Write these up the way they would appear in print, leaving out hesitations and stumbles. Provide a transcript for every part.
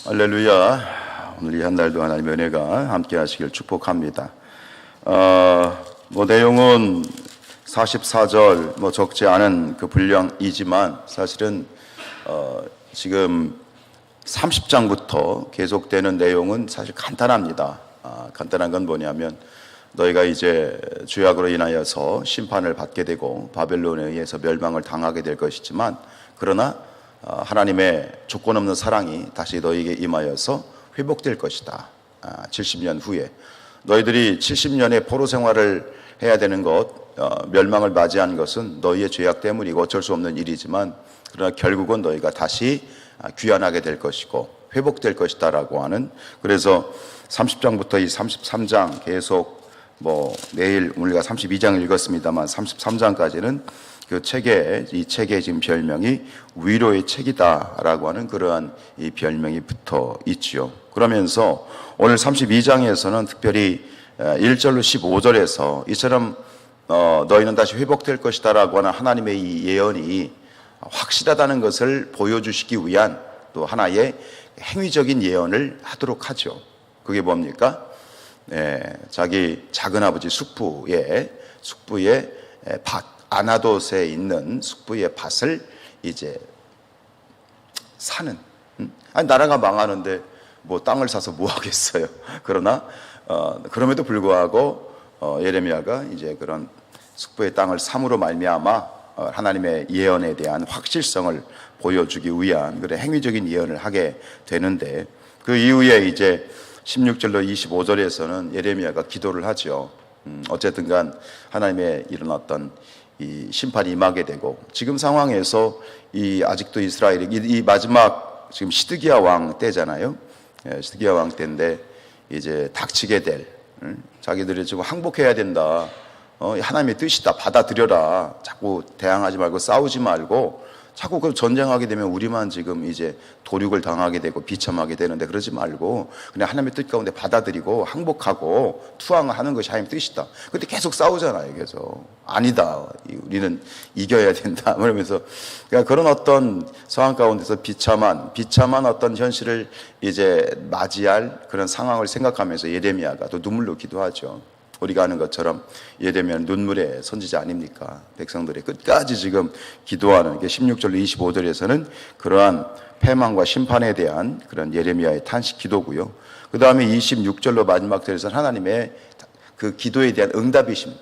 할렐루야. 오늘 이 한 달도 하나님의 은혜가 함께 하시길 축복합니다. 내용은 44절 적지 않은 그 분량이지만 사실은 지금 30장부터 계속되는 내용은 사실 간단합니다. 간단한 건 뭐냐면 너희가 이제 죄악으로 인하여서 심판을 받게 되고 바벨론에 의해서 멸망을 당하게 될 것이지만 그러나 하나님의 조건 없는 사랑이 다시 너희에게 임하여서 회복될 것이다. 70년 후에 너희들이 70년의 포로 생활을 해야 되는 것, 멸망을 맞이한 것은 너희의 죄악 때문이고 어쩔 수 없는 일이지만 그러나 결국은 너희가 다시 귀환하게 될 것이고 회복될 것이다 라고 하는, 그래서 30장부터 이 33장 계속 내일 우리가 32장을 읽었습니다만 33장까지는 그 책에, 이 책의 지금 별명이 위로의 책이다라고 하는 그러한 이 별명이 붙어 있지요. 그러면서 오늘 32장에서는 특별히 1절로 15절에서 이처럼 너희는 다시 회복될 것이다라고 하는 하나님의 이 예언이 확실하다는 것을 보여주시기 위한 또 하나의 행위적인 예언을 하도록 하죠. 그게 뭡니까? 자기 작은아버지 숙부의 밭, 아나돗에 있는 숙부의 밭을 이제 사는. 나라가 망하는데 땅을 사서 뭐 하겠어요. 그러나 그럼에도 불구하고 예레미야가 이제 그런 숙부의 땅을 삼으로 말미암아 하나님의 예언에 대한 확실성을 보여주기 위한 그런 행위적인 예언을 하게 되는데, 그 이후에 이제 16절로 25절에서는 예레미야가 기도를 하죠. 어쨌든 간 하나님의 이런 어떤 이 심판이 임하게 되고, 지금 상황에서 아직도 이스라엘이 이 마지막 지금 시드기야 왕 때잖아요. 시드기야 왕 때인데 이제 닥치게 될, 자기들이 지금 항복해야 된다. 하나님의 뜻이다. 받아들여라. 자꾸 대항하지 말고 싸우지 말고 자꾸 그 전쟁하게 되면 우리만 지금 이제 도륙을 당하게 되고 비참하게 되는데 그러지 말고 그냥 하나님의 뜻 가운데 받아들이고 항복하고 투항을 하는 것이 하나님의 뜻이다. 근데 계속 싸우잖아요. 계속. 아니다. 우리는 이겨야 된다. 그러면서 그러니까 그런 어떤 상황 가운데서 비참한 어떤 현실을 이제 맞이할 그런 상황을 생각하면서 예레미야가 또 눈물로 기도하죠. 우리가 아는 것처럼 예레미야는 눈물의 선지자 아닙니까? 백성들이 끝까지 지금 기도하는 게 16절로 25절에서는 그러한 패망과 심판에 대한 그런 예레미야의 탄식 기도고요. 그 다음에 26절로 마지막 절에서는 하나님의 그 기도에 대한 응답이심,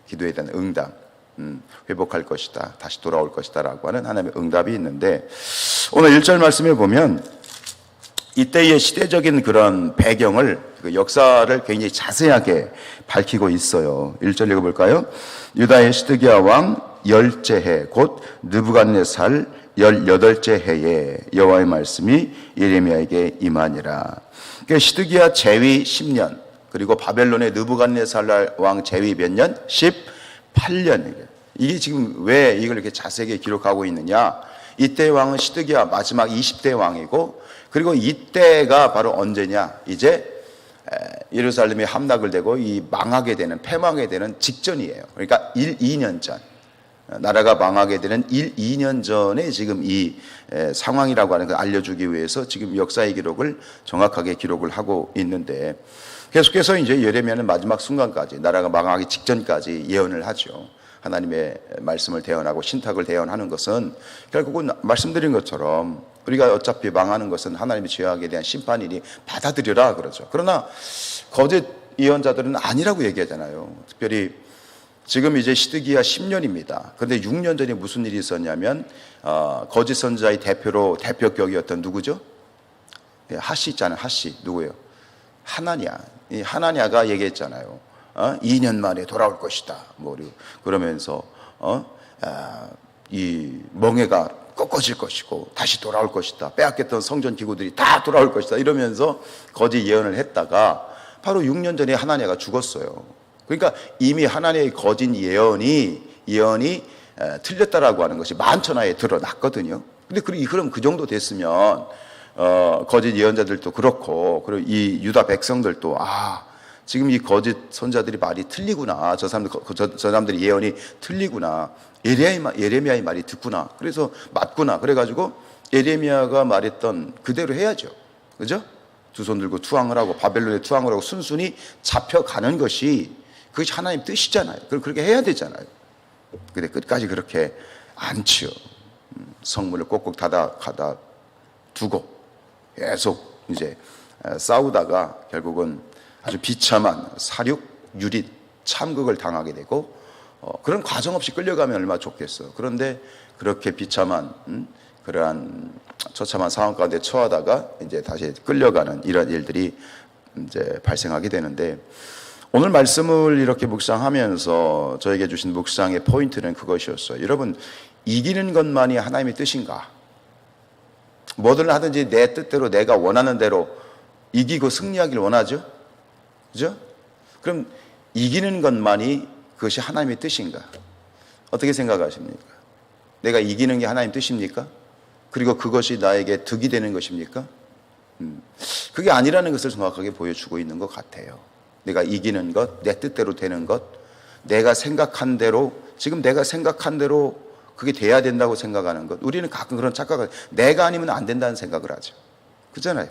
기도에 대한 응답, 회복할 것이다, 다시 돌아올 것이다 라고 하는 하나님의 응답이 있는데, 오늘 1절 말씀에 보면 이때의 시대적인 그런 배경을, 그 역사를 굉장히 자세하게 밝히고 있어요. 1절 읽어볼까요? 유다의 시드기야 왕 10째 해, 곧 느부갓네살 18째 해에 여호와의 말씀이 예레미야에게 임하니라. 그러니까 시드기야 재위 10년, 그리고 바벨론의 느부갓네살 왕 재위 몇 년? 18년. 이게 지금 왜 이걸 이렇게 자세하게 기록하고 있느냐? 이때 왕은 시드기야 마지막 20대 왕이고, 그리고 이때가 바로 언제냐? 이제 예루살렘이 함락을 되고 이 망하게 되는, 패망하게 되는 직전이에요. 그러니까 2년 전, 나라가 망하게 되는 2년 전에 지금 이 상황이라고 하는 걸 알려주기 위해서 지금 역사의 기록을 정확하게 기록을 하고 있는데, 계속해서 이제 예레미야는 마지막 순간까지, 나라가 망하기 직전까지 예언을 하죠. 하나님의 말씀을 대언하고 신탁을 대언하는 것은 결국은 말씀드린 것처럼 우리가 어차피 망하는 것은 하나님의 죄악에 대한 심판이니 받아들여라 그러죠. 그러나 거짓 예언자들은 아니라고 얘기하잖아요. 특별히 지금 이제 시드기야 10년입니다. 그런데 6년 전에 무슨 일이 있었냐면 거짓 선지자의 대표격이었던 누구죠? 하시 있잖아요. 하시 누구예요? 하나냐. 이 하나냐가 얘기했잖아요. 2년 만에 돌아올 것이다. 그러면서 이 멍에가 꺾어질 것이고 다시 돌아올 것이다. 빼앗겼던 성전 기구들이 다 돌아올 것이다. 이러면서 거짓 예언을 했다가 바로 6년 전에 하나냐가 죽었어요. 그러니까 이미 하나냐의 거짓 예언이 틀렸다라고 하는 것이 만천하에 드러났거든요. 근데 그럼 그 정도 됐으면 거짓 예언자들도 그렇고, 그리고 이 유다 백성들도 지금 이 거짓 선자들이 말이 틀리구나. 저 사람들의 예언이 틀리구나. 예레미야의 말이 듣구나. 그래서 맞구나. 그래가지고 예레미야가 말했던 그대로 해야죠. 그죠? 두 손 들고 투항을 하고 바벨론에 투항을 하고 순순히 잡혀가는 것이 그것이 하나님 뜻이잖아요. 그럼 그렇게 해야 되잖아요. 근데 끝까지 그렇게 안 치요. 성문을 꼭꼭 닫아 두고 계속 이제 싸우다가 결국은 아주 비참한 사륙, 유릿, 참극을 당하게 되고 그런 과정 없이 끌려가면 얼마나 좋겠어. 그런데 그렇게 비참한 그러한 처참한 상황 가운데 처하다가 이제 다시 끌려가는 이런 일들이 이제 발생하게 되는데, 오늘 말씀을 이렇게 묵상하면서 저에게 주신 묵상의 포인트는 그것이었어요. 여러분, 이기는 것만이 하나님의 뜻인가? 뭐든 하든지 내 뜻대로 내가 원하는 대로 이기고 승리하기를 원하죠? 그죠? 그럼 이기는 것만이 그것이 하나님의 뜻인가? 어떻게 생각하십니까? 내가 이기는 게 하나님 뜻입니까? 그리고 그것이 나에게 득이 되는 것입니까? 그게 아니라는 것을 정확하게 보여주고 있는 것 같아요. 내가 이기는 것, 내 뜻대로 되는 것, 내가 생각한 대로, 지금 내가 생각한 대로 그게 돼야 된다고 생각하는 것. 우리는 가끔 그런 착각을, 내가 아니면 안 된다는 생각을 하죠. 그렇잖아요.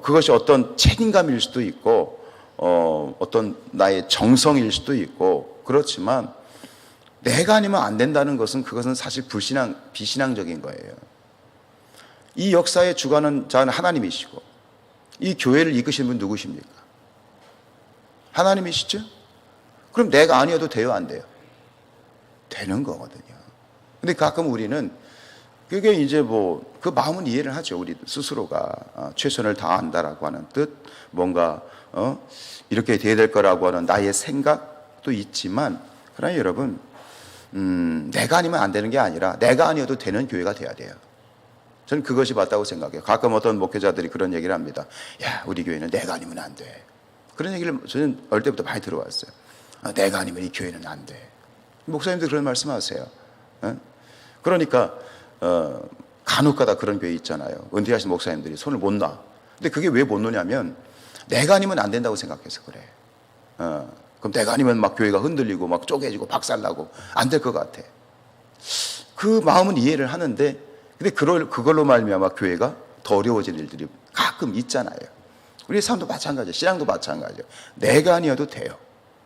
그것이 어떤 책임감일 수도 있고 어떤 나의 정성일 수도 있고 그렇지만, 내가 아니면 안 된다는 것은 그것은 사실 비신앙적인 거예요. 이 역사의 주관은 하나님이시고 이 교회를 이끄시는 분 누구십니까? 하나님이시죠? 그럼 내가 아니어도 돼요, 안 돼요? 되는 거거든요. 근데 가끔 우리는 그게 이제 그 마음은 이해를 하죠. 우리 스스로가 최선을 다한다라고 하는 뜻, 뭔가 이렇게 돼야 될 거라고 하는 나의 생각도 있지만, 그러나 여러분, 내가 아니면 안 되는 게 아니라 내가 아니어도 되는 교회가 돼야 돼요. 저는 그것이 맞다고 생각해요. 가끔 어떤 목회자들이 그런 얘기를 합니다. 야, 우리 교회는 내가 아니면 안 돼. 그런 얘기를 저는 어릴 때부터 많이 들어왔어요. 내가 아니면 이 교회는 안 돼. 목사님도 그런 말씀하세요. 그러니까 간혹가다 그런 교회 있잖아요. 은퇴하신 목사님들이 손을 못 놔. 근데 그게 왜 못 놓냐면 내가 아니면 안 된다고 생각해서 그래. 그럼 내가 아니면 막 교회가 흔들리고 막 쪼개지고 박살나고 안 될 것 같아. 그 마음은 이해를 하는데, 근데 그걸로 말미암아 교회가 더 어려워질 일들이 가끔 있잖아요. 우리 삶도 마찬가지예요. 신앙도 마찬가지예요. 내가 아니어도 돼요.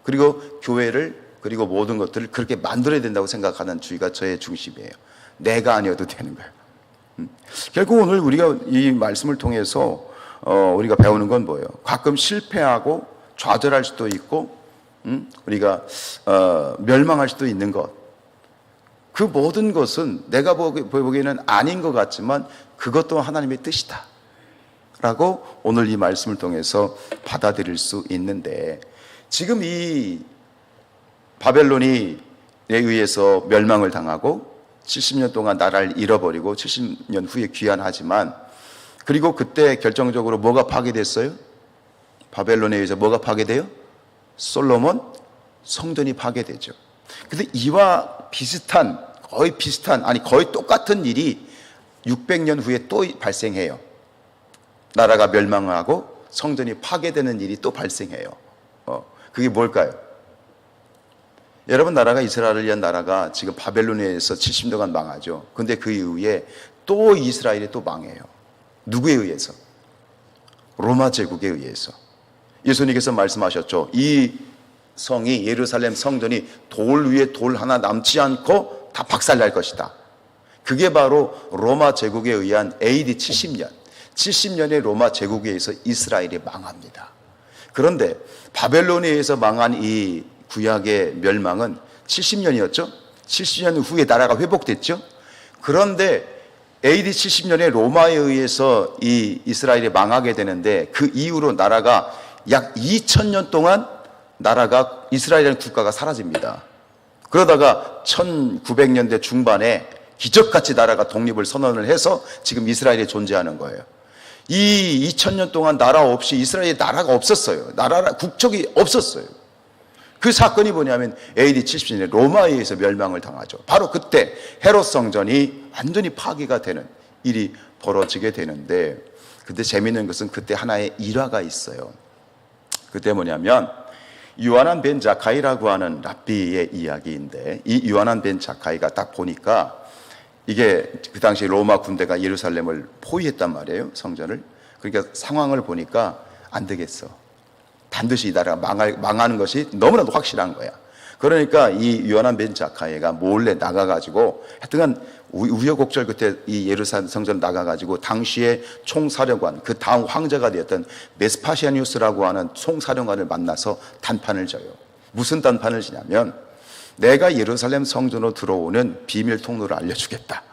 그리고 교회를, 그리고 모든 것들을 그렇게 만들어야 된다고 생각하는 주의가 저의 중심이에요. 내가 아니어도 되는 거예요. 결국 오늘 우리가 이 말씀을 통해서 우리가 배우는 건 뭐예요? 가끔 실패하고 좌절할 수도 있고 우리가 멸망할 수도 있는 것, 그 모든 것은 내가 보기에는 아닌 것 같지만 그것도 하나님의 뜻이다 라고 오늘 이 말씀을 통해서 받아들일 수 있는데, 지금 이 바벨론이 에 의해서 멸망을 당하고 70년 동안 나라를 잃어버리고 70년 후에 귀환하지만, 그리고 그때 결정적으로 뭐가 파괴됐어요? 바벨론에 의해서 뭐가 파괴돼요? 솔로몬 성전이 파괴되죠. 근데 이와 비슷한, 거의 똑같은 일이 600년 후에 또 발생해요. 나라가 멸망하고 성전이 파괴되는 일이 또 발생해요. 그게 뭘까요? 여러분, 나라가 이스라엘을 위한 나라가 지금 바벨론에 의해서 70년간 망하죠. 근데 그 이후에 또 이스라엘이 또 망해요. 누구에 의해서? 로마 제국에 의해서. 예수님께서 말씀하셨죠. 이 성이, 예루살렘 성전이 돌 위에 돌 하나 남지 않고 다 박살날 것이다. 그게 바로 로마 제국에 의한 AD 70년의 로마 제국에 의해서 이스라엘이 망합니다. 그런데 바벨론에 의해서 망한 이 구약의 멸망은 70년이었죠. 70년 후에 나라가 회복됐죠. 그런데 AD 70년에 로마에 의해서 이 이스라엘이 망하게 되는데, 그 이후로 나라가 약 2000년 동안 나라가, 이스라엘이라는 국가가 사라집니다. 그러다가 1900년대 중반에 기적같이 나라가 독립을 선언을 해서 지금 이스라엘이 존재하는 거예요. 이 2000년 동안 나라 없이 이스라엘에 나라가 없었어요. 국적이 없었어요. 그 사건이 뭐냐면 AD 70년에 로마에 의해서 멸망을 당하죠. 바로 그때 헤롯 성전이 완전히 파괴가 되는 일이 벌어지게 되는데, 근데 재미있는 것은 그때 하나의 일화가 있어요. 그때 뭐냐면 요하난 벤 자카이라고 하는 랍비의 이야기인데, 이 요하난 벤 자카이가 딱 보니까 이게 그 당시 로마 군대가 예루살렘을 포위했단 말이에요, 성전을. 그러니까 상황을 보니까 안 되겠어. 반드시 이 나라가 망하는 것이 너무나도 확실한 거야. 그러니까 이 요하난 벤 자카이가 몰래 나가가지고 하여튼간 우여곡절 끝에 이 예루살렘 성전 나가가지고 당시의 총사령관, 그 다음 황제가 되었던 베스파시아니우스라고 하는 총사령관을 만나서 단판을 져요. 무슨 단판을 지냐면 내가 예루살렘 성전으로 들어오는 비밀 통로를 알려주겠다.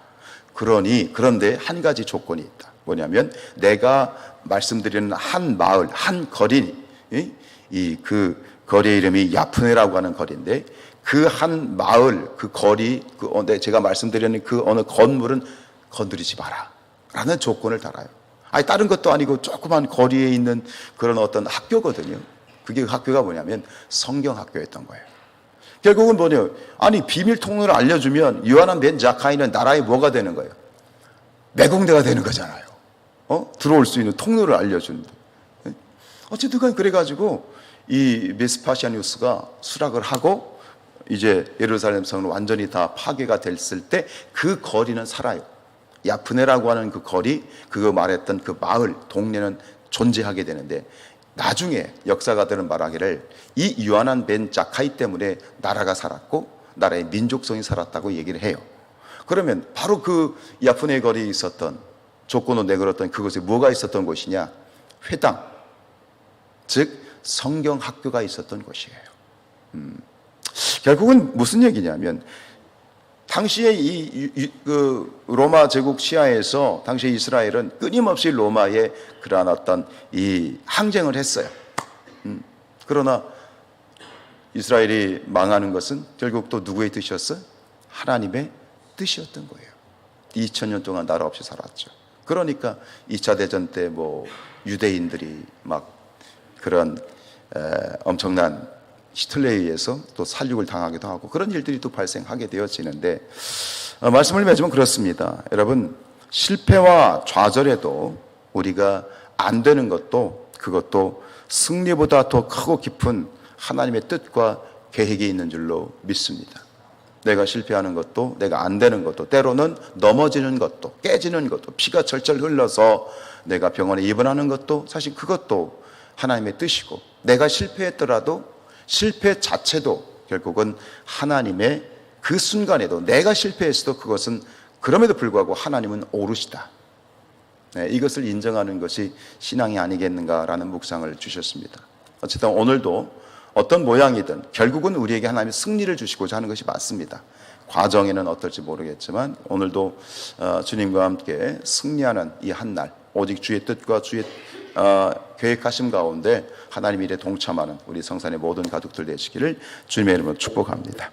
그런데 한 가지 조건이 있다. 뭐냐면 내가 말씀드리는 한 마을, 한 거리, 그 거리의 이름이 야프네라고 하는 거리인데 그 한 마을, 그 거리, 제가 말씀드리는 그 어느 건물은 건드리지 마라 라는 조건을 달아요. 아니 다른 것도 아니고 조그만 거리에 있는 그런 어떤 학교거든요. 그게 학교가 뭐냐면 성경학교였던 거예요. 결국은 뭐냐, 아니 비밀 통로를 알려주면 요하난 벤 자카이는 나라에 뭐가 되는 거예요? 매공대가 되는 거잖아요. 들어올 수 있는 통로를 알려준다. 어쨌든 그래가지고 이 베스파시아니우스가 수락을 하고 이제 예루살렘 성은 완전히 다 파괴가 됐을 때 그 거리는 살아요. 야프네라고 하는 그 거리, 그거 말했던 그 마을, 동네는 존재하게 되는데 나중에 역사가들은 말하기를 이 요하난 벤 자카이 때문에 나라가 살았고 나라의 민족성이 살았다고 얘기를 해요. 그러면 바로 그 야프네 거리에 있었던 조건을 내걸었던 그곳에 뭐가 있었던 곳이냐? 회당, 즉 성경학교가 있었던 곳이에요. 결국은 무슨 얘기냐면 당시에 그 로마 제국 시하에서 당시에 이스라엘은 끊임없이 로마의 그러한 어떤 이 항쟁을 했어요. 그러나 이스라엘이 망하는 것은 결국 또 누구의 뜻이었어요? 하나님의 뜻이었던 거예요. 2000년 동안 나라 없이 살았죠. 그러니까 2차 대전 때 뭐 유대인들이 막 그런 엄청난 히틀러에 의해서 또 살육을 당하기도 하고 그런 일들이 또 발생하게 되어지는데 말씀을 맺으면 그렇습니다. 여러분 실패와 좌절에도 우리가 안 되는 것도 그것도 승리보다 더 크고 깊은 하나님의 뜻과 계획이 있는 줄로 믿습니다. 내가 실패하는 것도 내가 안 되는 것도 때로는 넘어지는 것도 깨지는 것도 피가 철철 흘러서 내가 병원에 입원하는 것도 사실 그것도 하나님의 뜻이고 내가 실패했더라도 실패 자체도 결국은 하나님의 그 순간에도 내가 실패했어도 그것은 그럼에도 불구하고 하나님은 오르시다. 이것을 인정하는 것이 신앙이 아니겠는가라는 묵상을 주셨습니다. 어쨌든 오늘도 어떤 모양이든 결국은 우리에게 하나님의 승리를 주시고자 하는 것이 맞습니다. 과정에는 어떨지 모르겠지만 오늘도 주님과 함께 승리하는 이 한 날 오직 주의 뜻과 주의 계획하심 가운데 하나님 일에 동참하는 우리 성산의 모든 가족들 되시기를 주님의 이름으로 축복합니다.